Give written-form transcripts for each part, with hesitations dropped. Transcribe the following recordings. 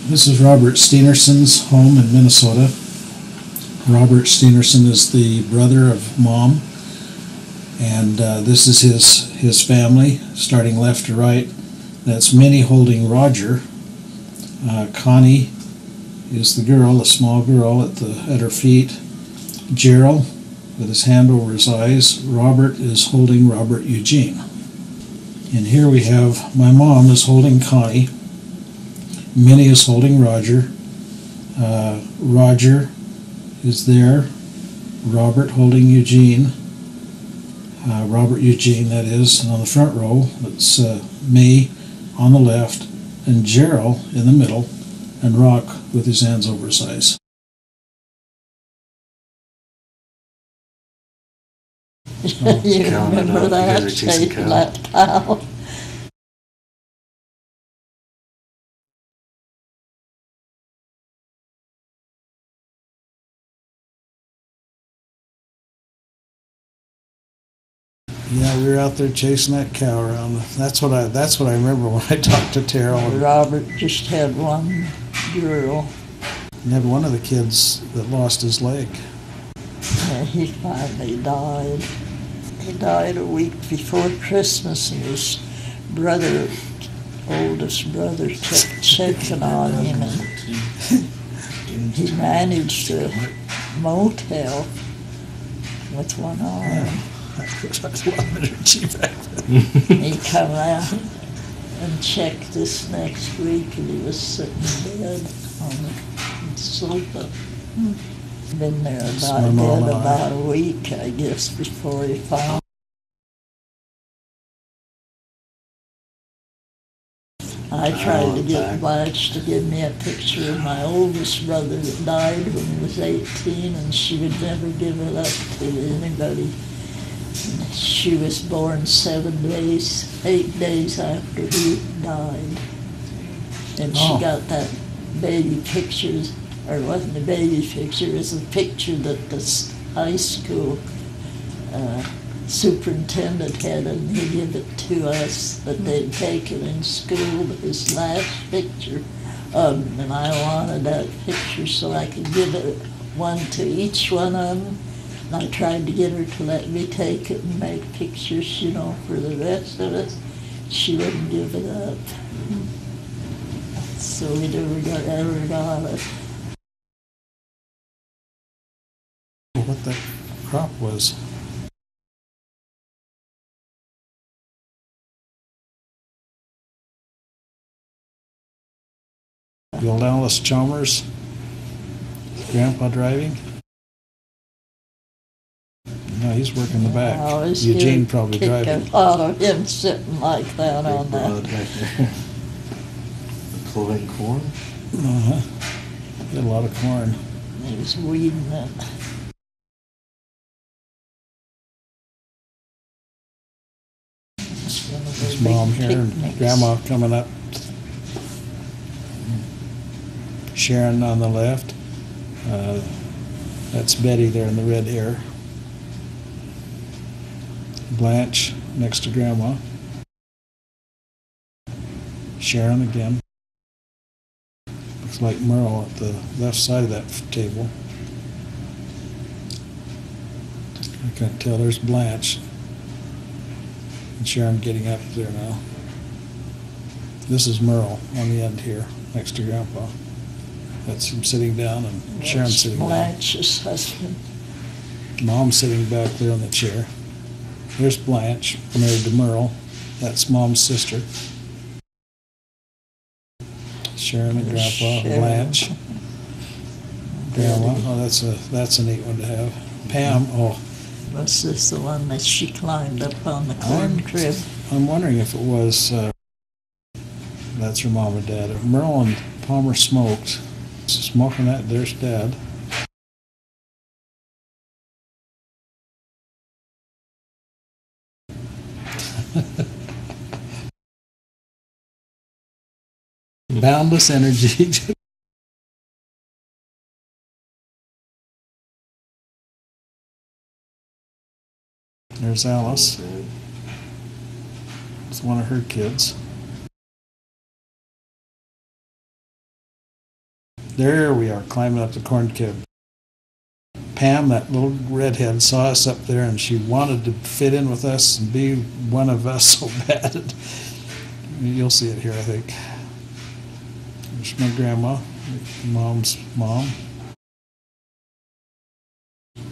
This is Robert Stenersen's home in Minnesota. Robert Stenersen is the brother of Mom, and this is his family, starting left to right. That's Minnie holding Roger. Connie is the girl, a small girl at her feet. Gerald with his hand over his eyes. Robert is holding Robert Eugene. And here we have my mom is holding Connie. Minnie is holding Roger. Roger is there. Robert holding Eugene. Robert Eugene, that is. And on the front row, it's me on the left, and Gerald in the middle, and Rock with his hands over his eyes. You remember that? Taking that towel. Yeah, we were out there chasing that cow around. That's what I remember when I talked to Terrell. Robert just had one girl. He had one of the kids that lost his leg. Yeah, he finally died. He died a week before Christmas, and his brother, oldest brother, kept checking on him, and he managed a motel with one arm. Yeah. That's a lot of energy back then. He come out and checked this next week, and he was sitting in bed on the sofa. Been there about a week, I guess, before he found. I tried to get Blanche to give me a picture of my oldest brother that died when he was 18, and she would never give it up to anybody. She was born 8 days after he died. And she got that baby picture, or it wasn't a baby picture, it was a picture that the high school superintendent had, and he gave it to us that they'd taken in school, his last picture of him. And I wanted that picture so I could give it one to each one of them. And I tried to get her to let me take it and make pictures, you know, for the rest of us. She wouldn't give it up. So we never got it. What that crop was. Bill Dallas Chalmers, Grandpa driving. No, he's working the back. Eugene probably driving. A lot of him sitting like that on that. Pulling corn? Got a lot of corn. He was weeding it. There's Mom here and Grandma coming up. Sharon on the left. That's Betty there in the red hair. Blanche next to Grandma. Sharon again. Looks like Merle at the left side of that table. I can't tell. There's Blanche. And Sharon getting up there now. This is Merle on the end here, next to Grandpa. That's him sitting down, and Sharon sitting down. Blanche's husband. Mom's sitting back there on the chair. There's Blanche, married to Merle. That's Mom's sister. Sharon and Grandpa. Blanche. Grandma. Oh, that's a neat one to have. Pam. Oh. Was this the one that she climbed up on the corn crib? I'm wondering if it was. That's her mom and dad. Merle and Palmer smoked. Smoking that. There's Dad. Boundless energy. There's Alice. It's one of her kids. There we are, climbing up the corn crib. Pam, that little redhead, saw us up there, and she wanted to fit in with us and be one of us so bad. You'll see it here, I think. There's my grandma, Mom's mom.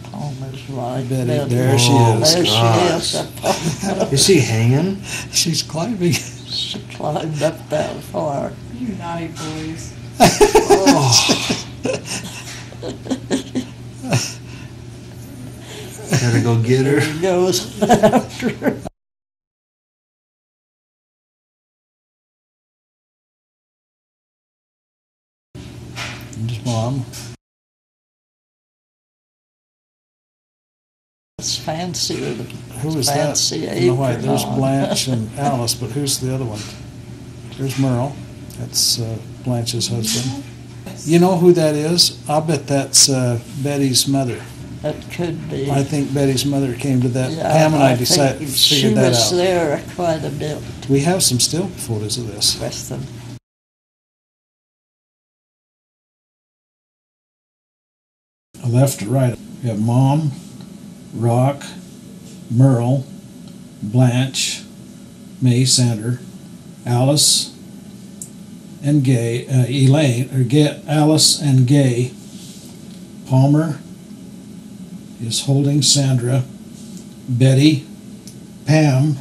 Palmer's right. Betty, there she is. There she is. Is she hanging? She's climbing. She climbed up that far. You naughty boys. Oh. Gotta go get her. There he goes after her. And his mom. It's fancier. Who is Fancy that? No, wait, there's apron on. Blanche and Alice, but who's the other one? There's Merle. That's Blanche's husband. You know who that is? I'll bet that's Betty's mother. It could be. I think Betty's mother came to that. Yeah, Pam and I think figured she that was out. there quite a bit We have some still photos of this. with them. Left to right, we have Mom, Rock, Merle, Blanche, May Sander, Alice, and Gay, Alice and Gay. Palmer is holding Sandra, Betty, Pam,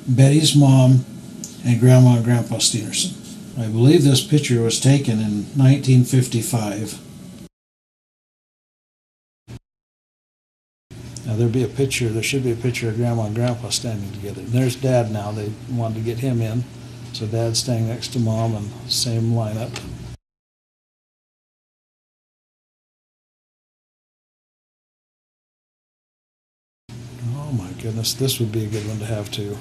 Betty's mom, and Grandma and Grandpa Stenersen. I believe this picture was taken in 1955. Now there should be a picture of Grandma and Grandpa standing together. And there's Dad now. They wanted to get him in. So Dad's standing next to Mom and same lineup. Oh my goodness, this would be a good one to have too.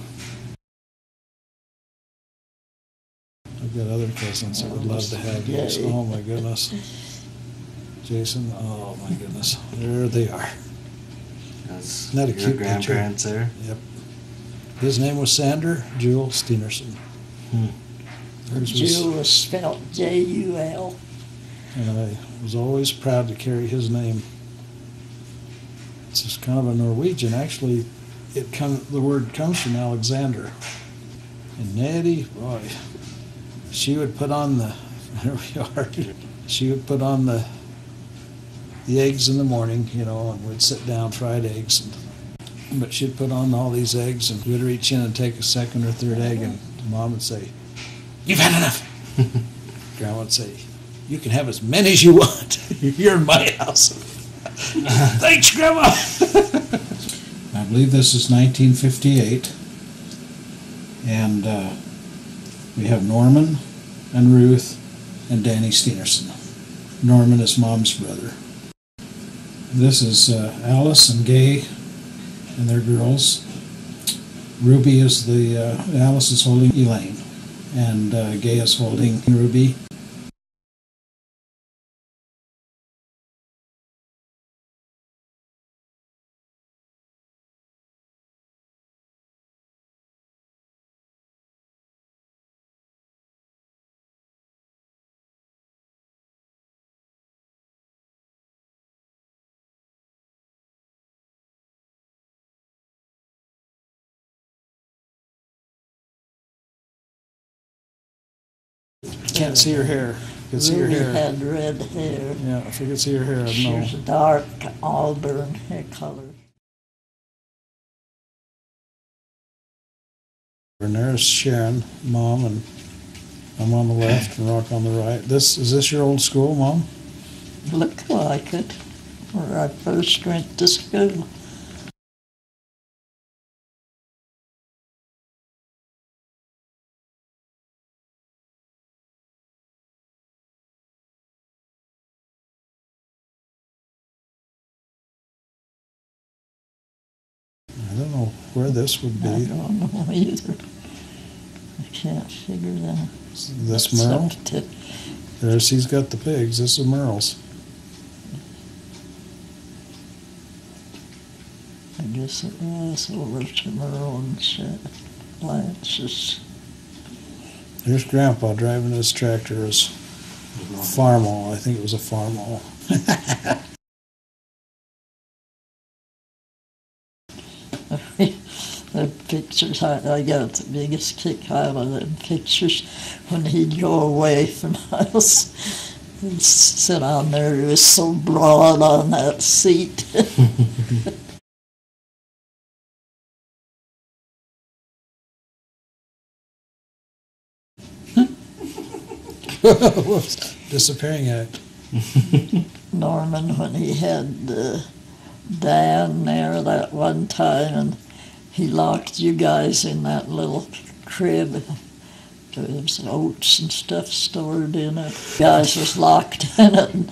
I've got other cousins that would love to have these. Oh my goodness. Jason, oh my goodness. There they are. That's Isn't that a your cute grandparents there. Yep. His name was Sander Jewel Stenersen. Hers was- Jewel was spelled J-U-L. And I was always proud to carry his name. It's just kind of a Norwegian. Actually, the word comes from Alexander. And Nettie, boy, she would put on the, there we are, she would put on the eggs in the morning, and we'd sit down, fried eggs. But she'd put on all these eggs, and we'd reach in and take a second or third egg, and Mom would say, "You've had enough." Grandma would say, "You can have as many as you want. You're in my house." Thanks, Grandma. I believe this is 1958, and we have Norman and Ruth and Danny Stenersen. Norman is Mom's brother. This is Alice and Gay and their girls. Ruby is Alice is holding Elaine, and Gay is holding Ruby. Can't see her hair. You can see her Ruby hair. had red hair. Yeah, if you could see her hair, I'd She know. was dark auburn hair color. And there's Sharon, Mom, and I'm on the left and Rock on the right. Is this your old school, Mom? Looked like it, where I first went to school. I don't know where this would I be. don't know either. I can't figure that. This Merle? Up to- He's got the pigs. This is Merle's. I guess it was over to Merle and Blanche's. Here's Grandpa driving his tractor as Farmall. I think it was a Farmall. The pictures, I got the biggest kick out of them pictures when he'd go away from us. He'd sit on there, he was so broad on that seat. Whoops. Disappearing act. Norman, when he had Dan there that one time, and he locked you guys in that little crib. There was oats and stuff stored in it. You guys was locked in it, and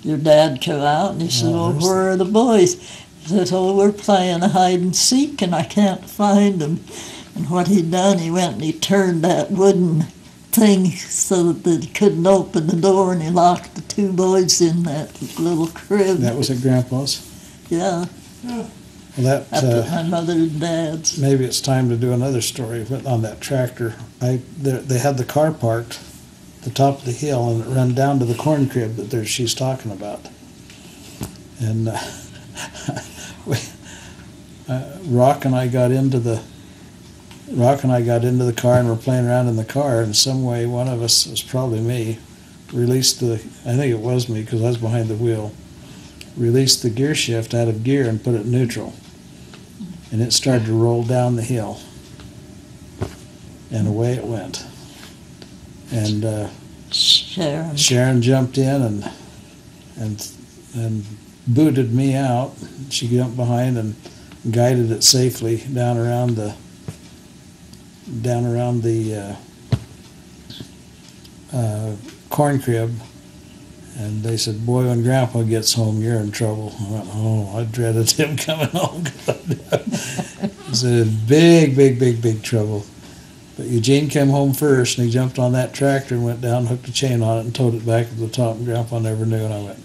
your dad came out and he said, "Oh, where are the boys?" He said, "Oh, we're playing hide and seek and I can't find them." And what he done, he went and he turned that wooden thing so that they couldn't open the door, and he locked the two boys in that little crib. That was at Grandpa's? Yeah. Well, Up at my mother and dad's. maybe it's time to do another story on that tractor. They had the car parked at the top of the hill, and it ran down to the corn crib that she's talking about. And Rock and I got into the car and were playing around in the car, and some way one of us, it was probably me, released I think it was me because I was behind the wheel, released the gear shift out of gear and put it in neutral. And it started to roll down the hill. And away it went. And Sharon jumped in and booted me out. She jumped behind and guided it safely down around the corn crib. And they said, "Boy, when Grandpa gets home, you're in trouble." I went, "Oh, I dreaded him coming home." It was a big trouble. But Eugene came home first, and he jumped on that tractor and went down, hooked a chain on it, and towed it back to the top, and Grandpa never knew, and I went,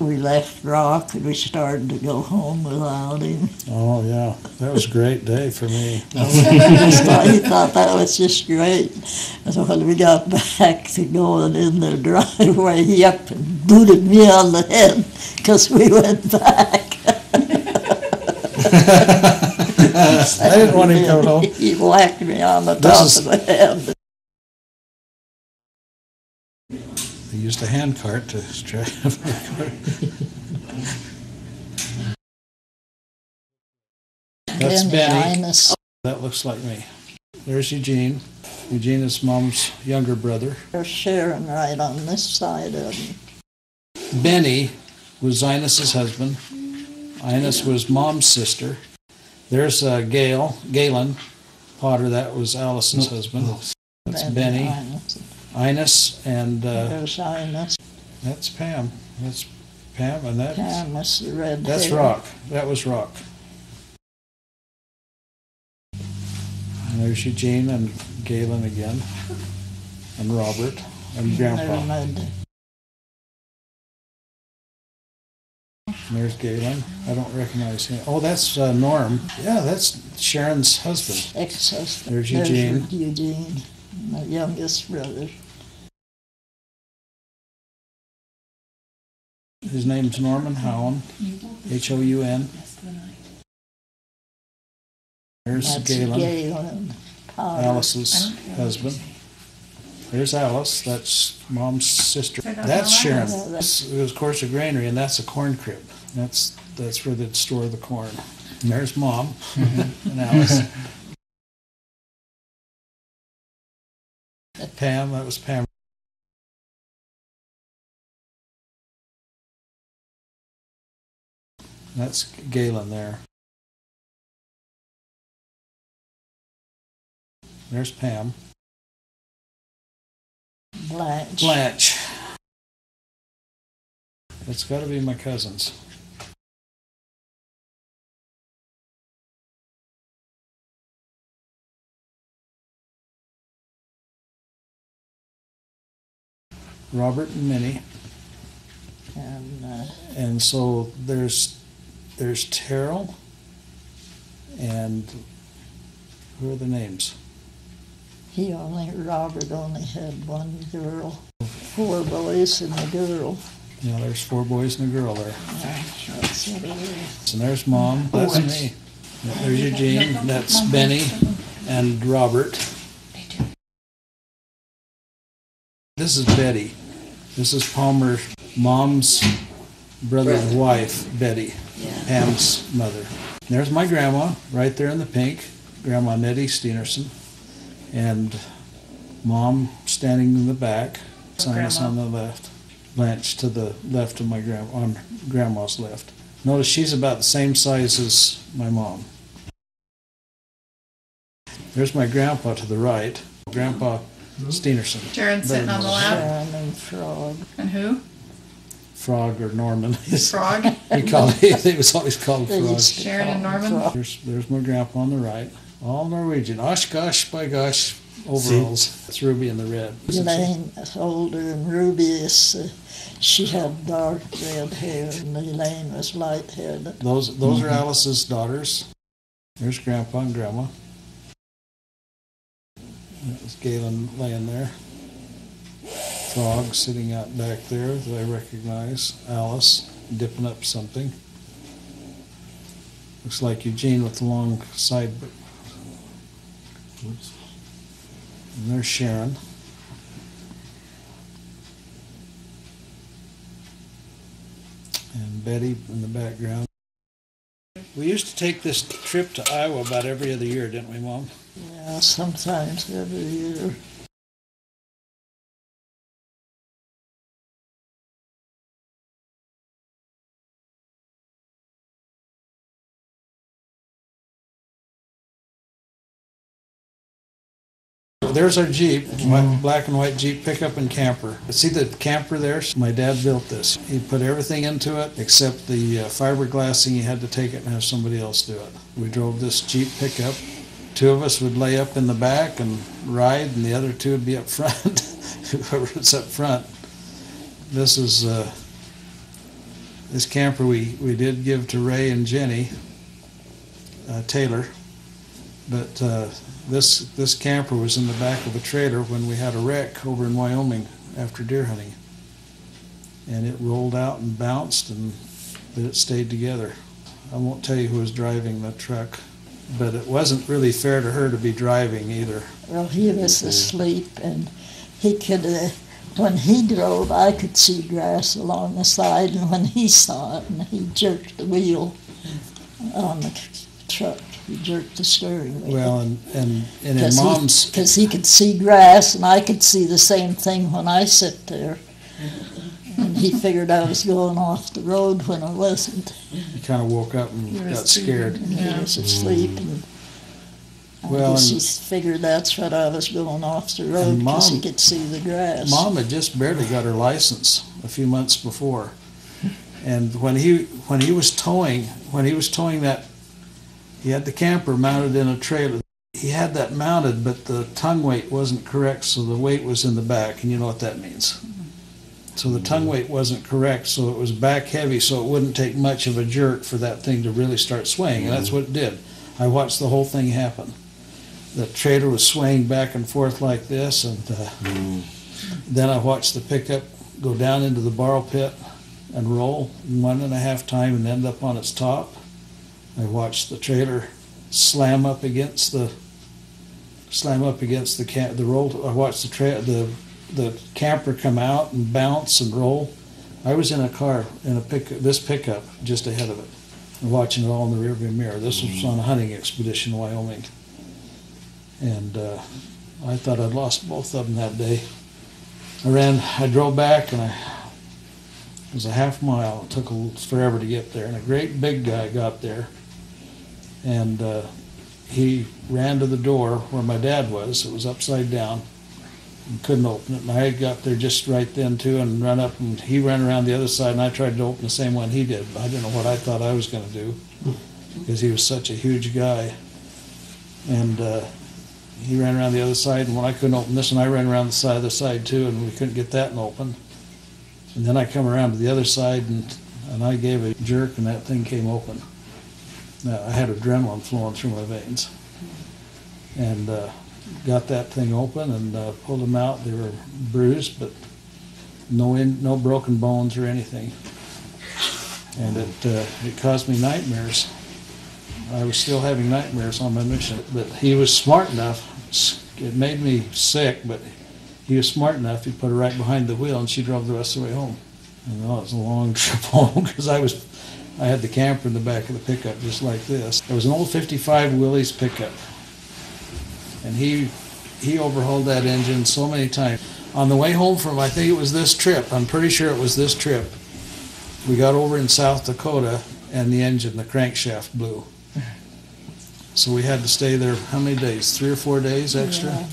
We left Rock and we started to go home without him. "Oh, yeah, that was a great day for me." He thought that was just great. And so when we got back to going in the driveway, he up and booted me on the head because we went back. I didn't want him coming home. He whacked me on the top of the head. They used a hand cart to drive the car. That's Benny. That looks like me. There's Eugene. Eugene is Mom's younger brother. There's Sharon right on this side of him. Benny was Inez's husband. Inez was Mom's sister. There's Galen Potter. That was Alice's husband. That's Benny. Inez and there's Inez. that's Pam. That's Pam, and Pam was the red that's hair. Rock. That was Rock. And there's Eugene and Galen again, and Robert and Grandpa. And there's Galen. I don't recognize him. Oh, that's Norm. Yeah, that's Sharon's husband. Ex-husband. There's Eugene. There's Eugene, my youngest brother. His name's Norman Houn, Houn. There's That's Galen, Alice's husband. There's Alice, that's Mom's sister. That's Sharon. This was, of course, a granary, and that's a corn crib. That's where they'd store the corn. And there's Mom and Alice. Pam, that was Pam. That's Galen there. There's Pam. Blanche. That's got to be my cousins. Robert and Minnie. And so there's Terrell, and who are the names? Robert only had one girl. 4 boys and a girl. Yeah, there's 4 boys and a girl there. Yeah, that's what it is. And there's Mom. That's me. There's Eugene. That's Benny and Robert. This is Betty. This is Palmer's Mom's brother's wife, Betty, Pam's mother. There's my grandma, right there in the pink, Grandma Nettie Stenersen, and Mom standing in the back, Silas on the left, Blanche to the left of my on Grandma's left. Notice she's about the same size as my mom. There's my grandpa to the right, Grandpa Stenersen. Sharon sitting on the left. Sharon and Frog. And who? Frog or Norman. Frog. He was always called Frog. Sharon and Norman. There's my grandpa on the right. All Norwegian. Oshkosh, by gosh, overalls. It's Ruby in the red. Elaine is older, and Ruby is, she had dark red hair, and Elaine was light-haired. Those are Alice's daughters. There's Grandpa and Grandma. That was Galen laying there. Frog sitting out back there that I recognize. Alice dipping up something. Looks like Eugene with the long side. And there's Sharon. And Betty in the background. We used to take this trip to Iowa about every other year, didn't we, Mom? Yeah, sometimes every year. There's our Jeep, my black and white Jeep pickup and camper. See the camper there? My dad built this. He put everything into it except the fiberglassing. He had to take it and have somebody else do it. We drove this Jeep pickup. 2 of us would lay up in the back and ride, and the other 2 would be up front, whoever was up front. This is this camper we did give to Ray and Jenny Taylor, but this camper was in the back of a trailer when we had a wreck over in Wyoming after deer hunting, and it rolled out and bounced, and but it stayed together. I won't tell you who was driving the truck, but it wasn't really fair to her to be driving either. Well, he was asleep, and he could, when he drove, I could see grass along the side, and when he saw it, and he jerked the wheel on the truck. He jerked the steering wheel. Well, and in Mom's... Because he could see grass, and I could see the same thing when I sit there. And he figured I was going off the road when I wasn't. He kind of woke up and got scared. And he was asleep, and well, I guess he figured that's what I was going off the road because he could see the grass. Mom had just barely got her license a few months before, and when he was towing that, he had the camper mounted in a trailer. He had that mounted, but the tongue weight wasn't correct, so the weight was in the back, and you know what that means. So the tongue weight wasn't correct, so it was back heavy, so it wouldn't take much of a jerk for that thing to really start swaying, and that's what it did. I watched the whole thing happen. The trailer was swaying back and forth like this, and then I watched the pickup go down into the borrow pit and roll 1.5 times and end up on its top. I watched the trailer slam up against the roll. I watched the camper come out and bounce and roll. I was in a car in this pickup just ahead of it, and watching it all in the rearview mirror. This was on a hunting expedition in Wyoming, and I thought I'd lost both of them that day. I drove back, and it was a half mile. It took forever to get there, and a great big guy got there, and he ran to the door where my dad was. It was upside down and couldn't open it, and I got there just right then too and run up, and he ran around the other side, and I tried to open the same one he did, but I didn't know what I thought I was going to do because he was such a huge guy. And he ran around the other side, and when I couldn't open this one, I ran around the other side too, and we couldn't get that one open. And then I come around to the other side, and I gave a jerk, and that thing came open. Now, I had adrenaline flowing through my veins. And got that thing open and pulled them out. They were bruised, but no broken bones or anything. And it caused me nightmares. I was still having nightmares on my mission. But he was smart enough. It made me sick, but he was smart enough. He put her right behind the wheel, and she drove the rest of the way home. And it was a long trip home because I had the camper in the back of the pickup just like this. It was an old 55 Willys pickup. And he overhauled that engine so many times. On the way home from, I think it was this trip, I'm pretty sure it was this trip, we got over in South Dakota and the engine, the crankshaft blew. So we had to stay there, how many days? 3 or 4 days extra? Yeah.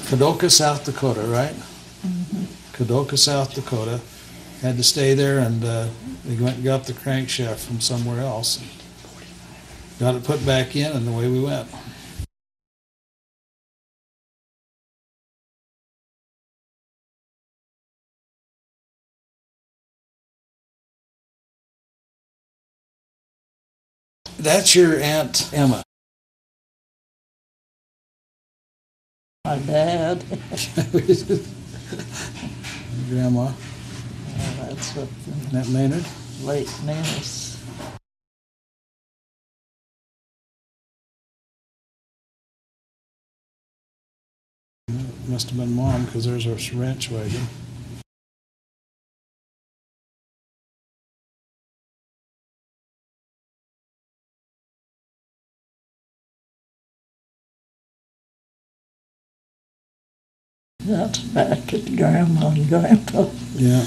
Kadoka, South Dakota, right? Mm-hmm. Kadoka, South Dakota. Had to stay there, and they went and got the crankshaft from somewhere else. Got it put back in, and away we went. That's your Aunt Emma. My dad. Grandma. That's what Aunt Maynard. the late Manus. Must have been Mom, because there's our ranch wagon. That's back at Grandma and Grandpa. Yeah.